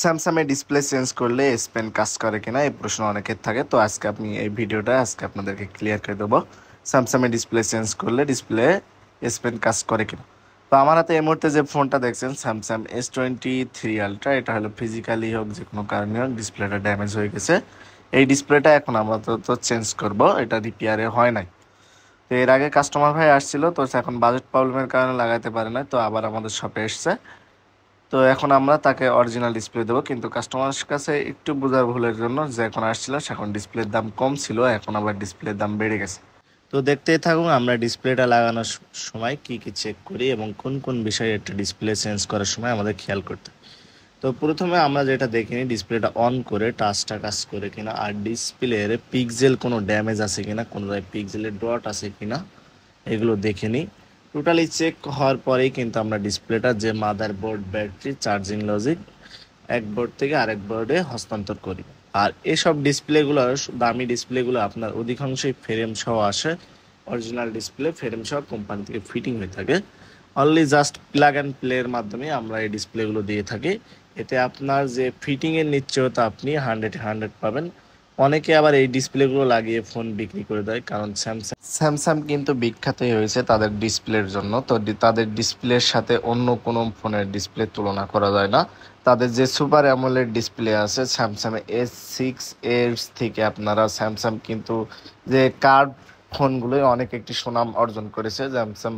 Samsung এর display change করলে S pen কাজ করে কিনা এই প্রশ্ন অনেকের থাকে। তো আজকে এই ভিডিওটা আপনাদেরকে ক্লিয়ার করে দেবো স্যামসাং এর ডিসপ্লে চেঞ্জ করলে ডিসপ্লে এস পেন কাজ করে কিনা। তো আমার হাতে এই মুহূর্তে যে ফোনটা দেখছেন স্যামসাং S23 আলট্রা, এটা হলো ফিজিক্যালি হোক যে কোনো কারণে হোক ডিসপ্লেটা ড্যামেজ হয়ে গেছে। এই ডিসপ্লেটা এখন আমরা তো চেঞ্জ করব, এটা রিপেয়ারে হয় নাই। তো এর আগে কাস্টমার ভাই আসছিল, তো এখন বাজেট প্রবলেমের কারণে লাগাতে পারে না, তো আবার আমাদের শপে এসছে। তো এখন আমরা তাকে অরিজিনাল ডিসপ্লে দেবো, কিন্তু কাস্টমারের কাছে একটু বোঝার ভুলের জন্য যে এখন আসছিল এখন ডিসপ্লের দাম কম ছিল, এখন আবার ডিসপ্লের দাম বেড়ে গেছে। তো দেখতেই থাকুন আমরা ডিসপ্লেটা লাগানোর সময় কি কি চেক করি এবং কোন কোন বিষয়ে একটা ডিসপ্লে চেঞ্জ করার সময় আমাদের খেয়াল করতে হয়। তো প্রথমে আমরা যেটা দেখিনি ডিসপ্লেটা অন করে টাচটা কাজ করে কিনা, আর ডিসপ্লের পিক্সেল কোনো ড্যামেজ আছে কিনা, কোনো পিক্সেলের ডট আছে কিনা এগুলো দেখে নিই। টোটালি চেক হওয়ার পরেই কিন্তু আমরা ডিসপ্লেটা যে মাদারবোর্ড, ব্যাটারি, চার্জিং লজিক এক বোর্ড থেকে আরেক বোর্ডে হস্তান্তর করি। আর এসব ডিসপ্লেগুলো, দামি ডিসপ্লেগুলো আপনার অধিকাংশই ফ্রেম সহ আসে। অরিজিনাল ডিসপ্লে ফ্রেম সহ কোম্পানি থেকে ফিটিং হয়ে থাকে। অনলি জাস্ট প্লাগ অ্যান্ড প্লের মাধ্যমে আমরা এই ডিসপ্লেগুলো দিয়ে থাকি। এতে আপনার যে ফিটিংয়ের নিশ্চয়তা আপনি 100-100 পাবেন। অনেকে আবার এই ডিসপ্লেগুলো লাগিয়ে ফোন বিক্রি করে দেয়, কারণ স্যামসাং কিন্তু বিখ্যাতই হয়েছে তাদের ডিসপ্লের জন্য। তো তাদের ডিসপ্লের সাথে অন্য কোনো ফোনের ডিসপ্লে তুলনা করা যায় না। তাদের যে সুপার অ্যামোলেড ডিসপ্লে আছে স্যামসাং S6 এর থেকে আপনারা স্যামসাং কিন্তু যে কার্ভ ফোনগুলোই অনেক একটি সুনাম অর্জন করেছে স্যামসাং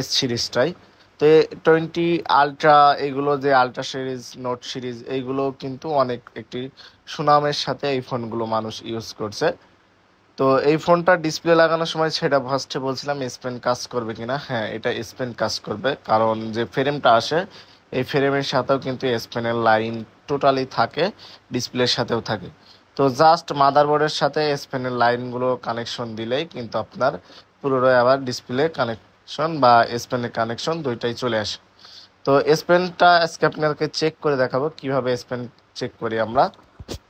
S সিরিজটাই। তো 20 আলট্রা, এগুলো যে আলট্রা সিরিজ, নোট সিরিজ, এইগুলো কিন্তু অনেক একটি সুনামের সাথে এই ফোনগুলো মানুষ ইউজ করছে। তো এই ফোনটা ডিসপ্লে লাগানোর সময় সেটা ফার্স্টে বলছিলাম এস পেন কাজ করবে কিনা। হ্যাঁ, এটা এস পেন কাজ করবে, কারণ যে ফ্রেমটা আসে এই ফ্রেমের সাথেও কিন্তু এস পেনের লাইন টোটালি থাকে, ডিসপ্লের সাথেও থাকে। তো জাস্ট মাদারবোর্ডের সাথে এস পেনের লাইনগুলো কানেকশন দিলেই কিন্তু আপনার পুরোটাই আবার ডিসপ্লে কানেকশন বা এস পেনের কানেকশন দুইটাই চলে আসে। তো এস পেনটা আজকে আপনাদেরকে চেক করে দেখাবো কিভাবে এস পেন চেক করি আমরা।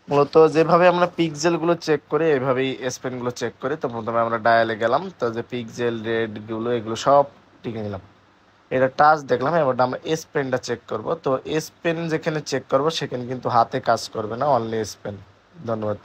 মূলত যেভাবে আমরা পিক্সেল গুলো চেক করি এইভাবেই এস পেন গুলো চেক করি। তো প্রথমে আমরা ডায়ালে গেলাম, তো যে পিক্সেল, রেড গুলো এগুলো সব টিকে নিলাম। এটা টাচ দেখলাম, এবার আমরা এস পেনটা চেক করব। তো এস পেন যেখানে চেক করব সেখানে কিন্তু হাতে কাজ করবে না, অনলি এস পেন। ধন্যবাদ।